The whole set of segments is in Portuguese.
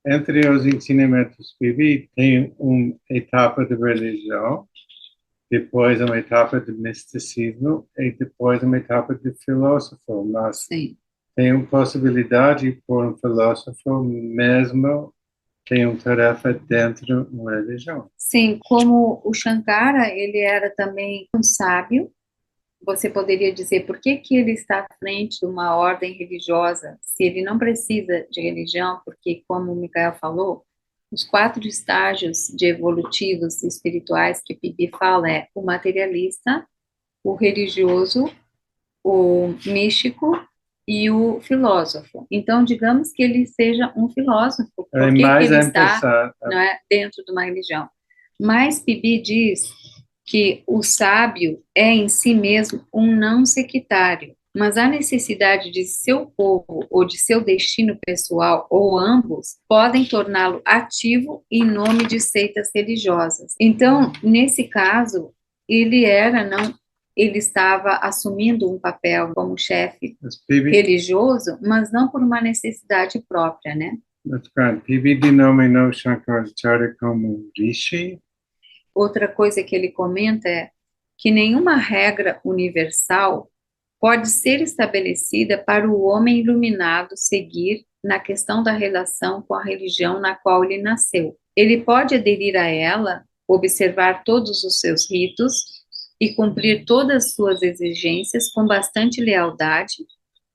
entre os ensinamentos bíblicos tem uma etapa de religião, depois uma etapa de misticismo e depois uma etapa de filósofo. Mas Sim. tem uma possibilidade por um filósofo mesmo tem uma tarefa dentro de uma religião. Sim, como o Shankara, ele era também um sábio, você poderia dizer por que que ele está à frente de uma ordem religiosa, se ele não precisa de religião, porque, como o Mikael falou, os quatro estágios de evolutivos espirituais que Bibi fala é o materialista, o religioso, o místico e o filósofo. Então, digamos que ele seja um filósofo, É por que que mais ele está, empezar, não é, dentro de uma religião? Mas Bibi diz que o sábio é em si mesmo um não sectário, mas a necessidade de seu povo ou de seu destino pessoal, ou ambos, podem torná-lo ativo em nome de seitas religiosas. Então, nesse caso, ele era não, ele estava assumindo um papel como chefe religioso, mas não por uma necessidade própria, né? that's right. PB denominou Shankaracharya como Rishi. Outra coisa que ele comenta é que nenhuma regra universal pode ser estabelecida para o homem iluminado seguir na questão da relação com a religião na qual ele nasceu. Ele pode aderir a ela, observar todos os seus ritos e cumprir todas as suas exigências com bastante lealdade,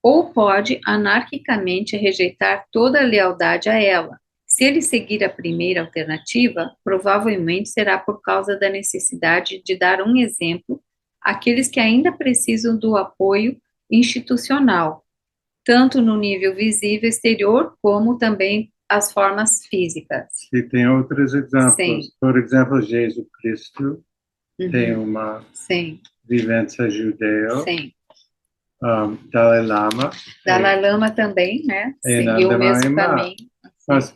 ou pode anarquicamente rejeitar toda a lealdade a ela. Se ele seguir a primeira alternativa, provavelmente será por causa da necessidade de dar um exemplo àqueles que ainda precisam do apoio institucional, tanto no nível visível exterior, como também as formas físicas. E tem outros exemplos. Sim. Por exemplo, Jesus Cristo tem Uhum. uma Sim, vivência judeu. sim. Dalai Lama Dalai Lama também, né? e Seguiu Nanda o mesmo Mahima. caminho. Mas Sim.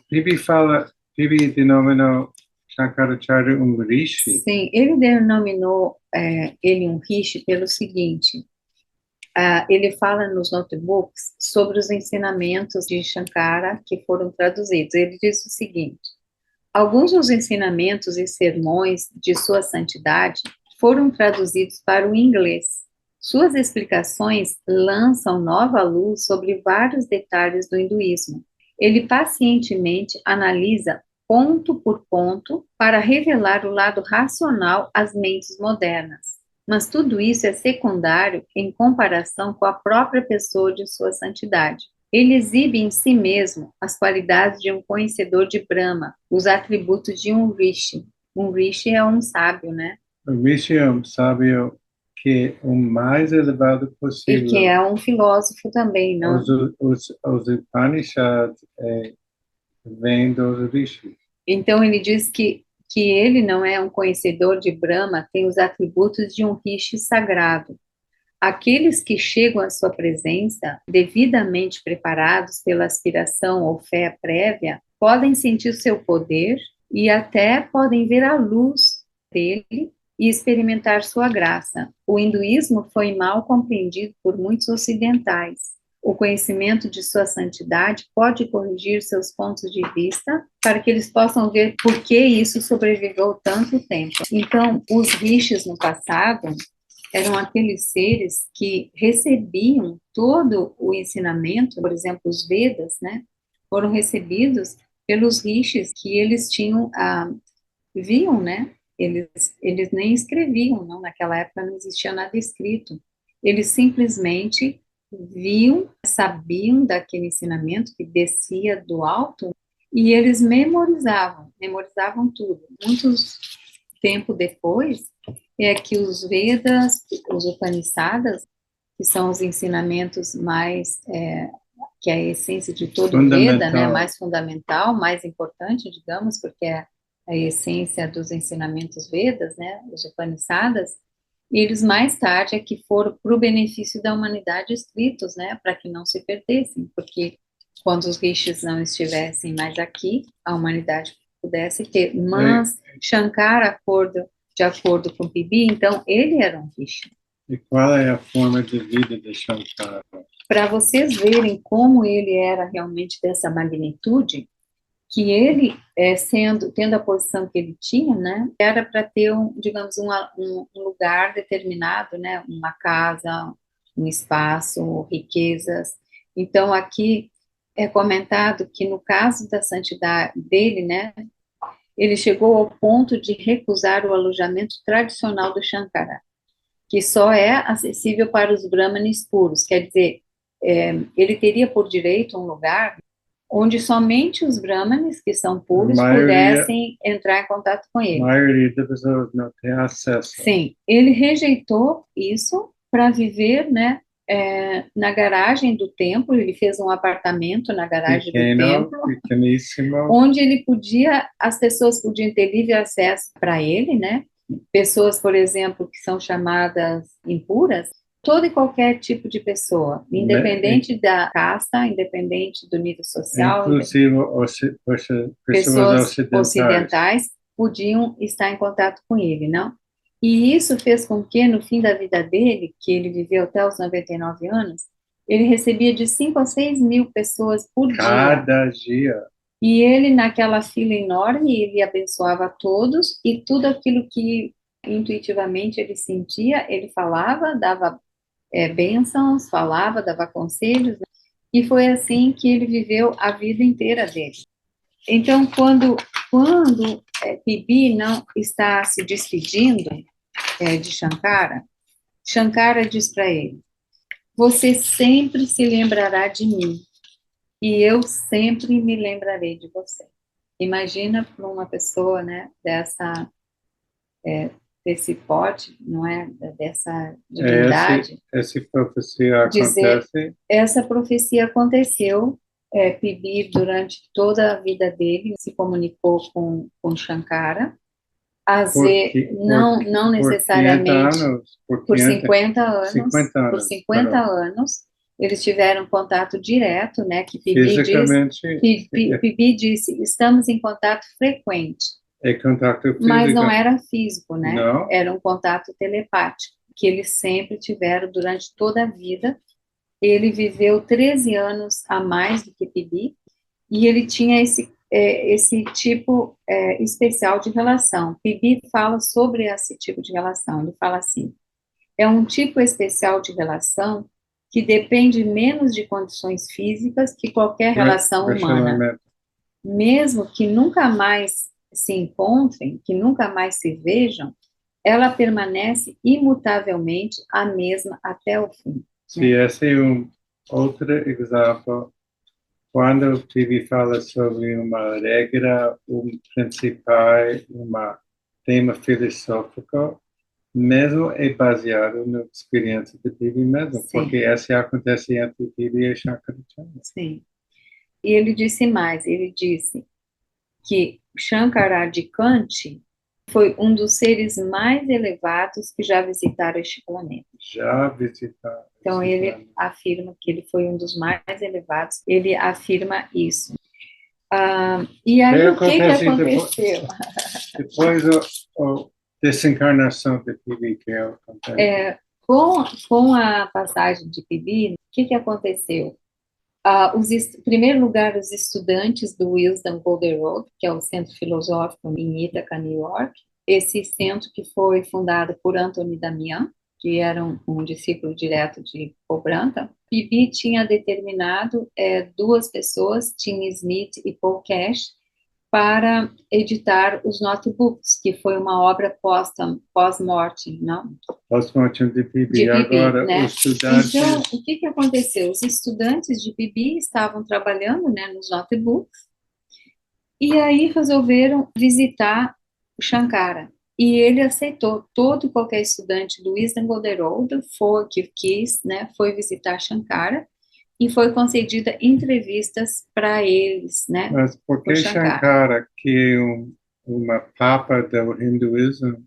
Bibi denominou Shankaracharya um Rishi. Sim, ele denominou ele um rishi pelo seguinte: ele fala nos notebooks sobre os ensinamentos de Shankara que foram traduzidos. Ele diz o seguinte: alguns dos ensinamentos e sermões de Sua Santidade foram traduzidos para o inglês. Suas explicações lançam nova luz sobre vários detalhes do hinduísmo. Ele pacientemente analisa ponto por ponto para revelar o lado racional às mentes modernas. Mas tudo isso é secundário em comparação com a própria pessoa de Sua Santidade. Ele exibe em si mesmo as qualidades de um conhecedor de Brahma, os atributos de um rishi. Um rishi é um sábio, né? O Rishi é um sábio que é o mais elevado E que possível. é um filósofo também, Os, não? os Upanishads vêm dos Rishis. Então ele diz que ele não é um conhecedor de Brahma, tem os atributos de um rishi sagrado. Aqueles que chegam à sua presença, devidamente preparados pela aspiração ou fé prévia, podem sentir seu poder e até podem ver a luz dele e experimentar sua graça. O hinduísmo foi mal compreendido por muitos ocidentais. O conhecimento de sua santidade pode corrigir seus pontos de vista para que eles possam ver por que isso sobreviveu tanto tempo. Então, os rishis no passado eram aqueles seres que recebiam todo o ensinamento, por exemplo, os Vedas, né, foram recebidos pelos rishis que eles tinham, viam, né, eles nem escreviam, não, naquela época não existia nada escrito, eles simplesmente viam, sabiam daquele ensinamento que descia do alto e eles memorizavam tudo. Muitos tempo depois, é que os Vedas, os Upanishadas, que são os ensinamentos mais, que é a essência de todo Veda, né, Fundamental. mais fundamental, mais importante, digamos, porque é a essência dos ensinamentos Vedas, né, os Upanishadas, e eles mais tarde é que foram para o benefício da humanidade escritos, né, para que não se perdessem, porque quando os rishis não estivessem mais aqui, a humanidade pudesse ter. Mas Shankara, de acordo com Bibi, então ele era um rishi. E qual é a forma de vida de Shankara? Para vocês verem como ele era realmente dessa magnitude, que ele, tendo a posição que ele tinha, né, era para ter, digamos, um lugar determinado, né, uma casa, um espaço, riquezas. Então, aqui é comentado que no caso da santidade dele, né, ele chegou ao ponto de recusar o alojamento tradicional do Shankara, que só é acessível para os brahmanes puros, quer dizer, ele teria por direito um lugar onde somente os brahmanes, que são A puros, maioria, pudessem entrar em contato com a ele. maioria das pessoas não tem acesso. Sim, ele rejeitou isso para viver, né, na garagem do templo. Ele fez um apartamento na garagem do Pequeno, templo, pequeníssimo. onde ele podia, as pessoas podiam ter livre acesso para ele, né? Pessoas, por exemplo, que são chamadas impuras, todo e qualquer tipo de pessoa, independente da casta, independente do nível social, Inclusive pessoas pessoas ocidentais. ocidentais podiam estar em contato com ele, não? E isso fez com que, no fim da vida dele, que ele viveu até os 99 anos, ele recebia de 5 a 6 mil pessoas por dia. Cada dia. E ele, naquela fila enorme, ele abençoava todos, e tudo aquilo que intuitivamente ele sentia, ele falava, dava bênçãos, falava, dava conselhos, né? E foi assim que ele viveu a vida inteira dele. Então, quando Bibi não está se despedindo de Shankara, Shankara diz para ele: você sempre se lembrará de mim, e eu sempre me lembrarei de você. Imagina para uma pessoa, né, desse pote, não é, dessa divindade. Essa profecia Dizer, acontece. essa profecia aconteceu. Bibi, durante toda a vida dele, se comunicou com Shankara. Não necessariamente por 50 anos, 50 anos, por 50 anos, eles tiveram contato direto, né, que fisicamente, Bibi disse, estamos em contato frequente. É contato físico. Mas não era físico, né? Não. Era um contato telepático, que eles sempre tiveram durante toda a vida. Ele viveu 13 anos a mais do que Bibi, e ele tinha esse tipo especial de relação. Bibi fala sobre esse tipo de relação. Ele fala assim: é um tipo especial de relação que depende menos de condições físicas que qualquer relação humana. Mesmo que nunca mais se encontrem, que nunca mais se vejam, ela permanece imutavelmente a mesma até o fim. Sim, esse é outro exemplo. Quando o Bibi fala sobre uma regra, principal, tema filosófico, mesmo é baseado na experiência de Bibi mesmo, Sim. Porque essa acontece entre Bibi e Shankaracharya. Sim. E ele disse mais, ele disse que Shankaracharya foi um dos seres mais elevados que já visitaram este planeta. Já visitaram. Então ele afirma que ele foi um dos mais elevados, ele afirma isso. E aí o que aconteceu? Depois a desencarnação de Bibi, que acontece. Com a passagem de Bibi, o que aconteceu? Em primeiro lugar, os estudantes do Wisdom Golden Road, que é o centro filosófico em Ithaca, New York, esse centro que foi fundado por Anthony Damian, que era um discípulo direto de Paul Branta. Bibi tinha determinado duas pessoas, Tim Smith e Paul Cash, para editar os notebooks, que foi uma obra pós-morte, não? Pós-morte de Bibi. Agora, né? os estudantes... Então, o que aconteceu? Os estudantes de Bibi estavam trabalhando, né, nos notebooks, e aí resolveram visitar o Shankara. E ele aceitou. Todo e qualquer estudante do Wisdom Golden Road que quis, né, foi visitar Shankara, e foi concedida entrevistas para eles, né? Mas por que Shankara, que é uma papa do hinduísmo,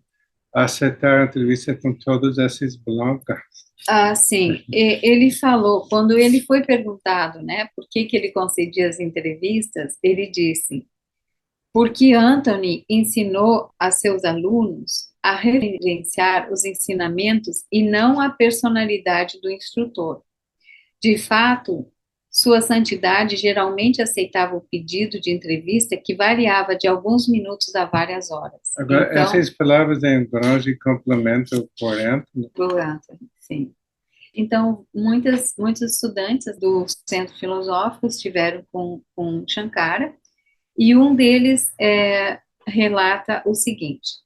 aceitar a entrevista com todos esses blancos? Sim. Ele falou, quando ele foi perguntado, né, por que ele concedia as entrevistas, ele disse, porque Anthony ensinou a seus alunos a reverenciar os ensinamentos e não a personalidade do instrutor. De fato, Sua Santidade geralmente aceitava o pedido de entrevista que variava de alguns minutos a várias horas. Agora, Então, essas palavras em branco complementam o corrente. sim. Então, muitos estudantes do Centro Filosófico estiveram com Shankara, e um deles relata o seguinte: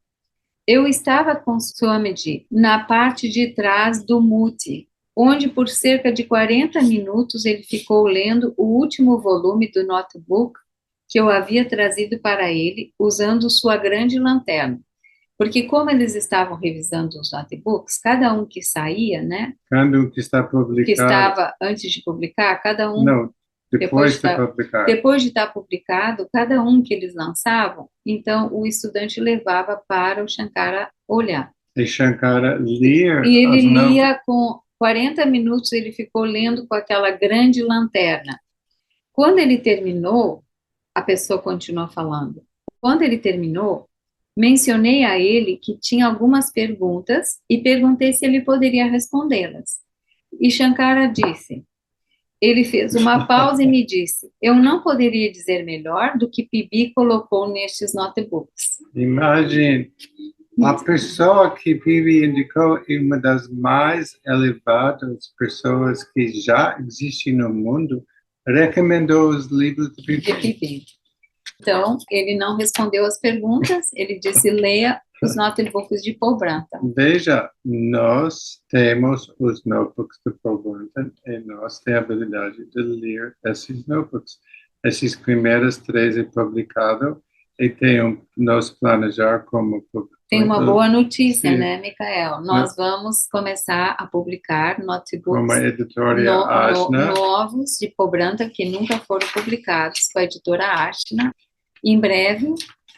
eu estava com Swamiji na parte de trás do Muti, onde por cerca de 40 minutos ele ficou lendo o último volume do notebook que eu havia trazido para ele, usando sua grande lanterna. Porque como eles estavam revisando os notebooks, cada um que saía, né, Quando o que está que publicado, estava antes de publicar, cada um, não, depois de estar publicado. depois de estar publicado, cada um que eles lançavam, então o estudante levava para o Shankara olhar. E Shankara lia E ele as novas. lia com 40 minutos, ele ficou lendo com aquela grande lanterna. Quando ele terminou, a pessoa continuou falando. Quando ele terminou, mencionei a ele que tinha algumas perguntas e perguntei se ele poderia respondê-las. E Shankara disse, ele fez uma pausa e me disse, eu não poderia dizer melhor do que Bibi colocou nestes notebooks. Imagine, a pessoa que Bibi indicou é uma das mais elevadas pessoas que já existem no mundo, recomendou os livros de De Bibi. Bibi. Então, ele não respondeu as perguntas, ele disse, leia os notebooks de Paul Branta. Veja, nós temos os notebooks de Paul Branta e nós temos a habilidade de ler esses notebooks. Esses primeiros 3 é publicado e nós planejar como publicar. Tem uma boa notícia, Sim. né, Micael? Nós vamos começar a publicar Como notebooks a editora Ashna, novos de Paul Branta que nunca foram publicados com a editora Ashna. Em breve,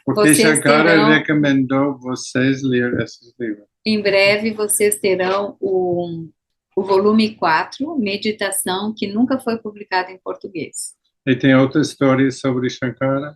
porque vocês Shankara terão, recomendou vocês ler esses livros. em breve vocês terão o volume 4, Meditação, que nunca foi publicado em português. E tem outras histórias sobre Shankara?